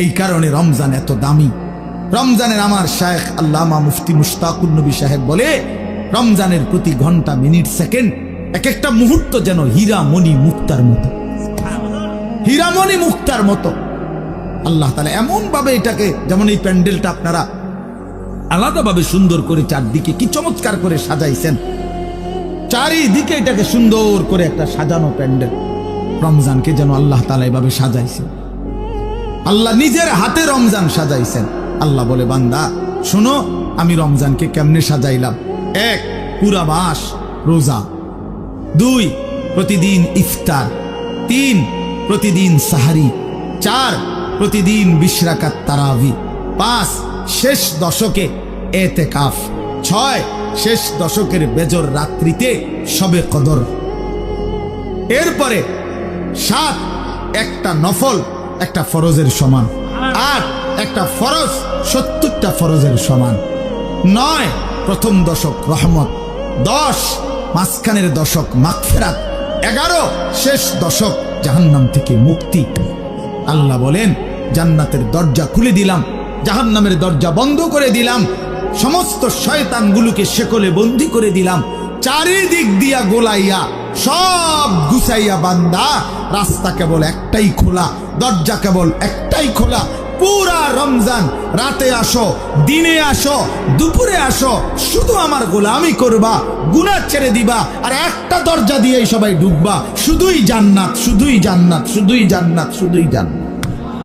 এই কারণে রমজান এত দামি। রমজানের আমার শায়েখ আল্লামা মুফতি মুশতাকুন নবী সাহেব বলে, রমজানের প্রতি ঘন্টা, মিনিট, সেকেন্ড, এক একটা মুহূর্ত যেন হীরামণি মুক্তার মতো, হীরামণি মুক্তার মতো। আল্লাহ তাআলা এমন ভাবে এটাকে, যেমন এই প্যান্ডেলটা আপনারা আলাদাভাবে সুন্দর করে চারদিকে কি চমৎকার করে সাজাইছেন, চারিদিকে এটাকে সুন্দর করে একটা সাজানো প্যান্ডেল। রমজানকে যেন আল্লাহ তাআলা এভাবে সাজাইছেন, আল্লাহ নিজের হাতে রমজান সাজাইছেন। আল্লাহ বলে, বান্দা শোনো আমি রমজানকে কেমনে সাজাইলাম। 1, পুরা মাস রোজা। 2, প্রতিদিন ইফতার। 3, প্রতিদিন সাহারি। 4, প্রতিদিন 20 রাকাত তারাবি। 5, শেষ দশকে এতেকাফ। 6, শেষ দশকের বেজর রাত্রিতে শবে কদর। এরপরে 7, একটা নফল একটা ফরজের সমান। 8, একটা ফরজ 70টা ফরজের সমান। 9, প্রথম দশক রহমত। 10, মাঝখানের দশক মাগফিরাত। 11, শেষ দশক জাহান্নাম থেকে মুক্তি। আল্লাহ বলেন, জান্নাতের দরজা খুলে দিলাম, জাহান্নামের দরজা বন্ধ করে দিলাম, সমস্ত শয়তানগুলোকে শেকলে বন্দী করে দিলাম, চারিদিক দিয়া গোলাইয়া সব গুছাইয়া বান্দা, রাস্তা কেবল একটাই খোলা, দরজা কেবল একটাই খোলা। পুরা রমজান রাতে আসো, দিনে আসো, দুপুরে আসো, শুধু আমার গোলামি করবা, গুনাহ ছেড়ে দিবা, আর একটা দরজা দিয়েই সবাই ঢুকবা। শুধুই জান্নাত, শুধুই জান্নাত, শুধুই জান্নাত, শুধুই জান্নাত।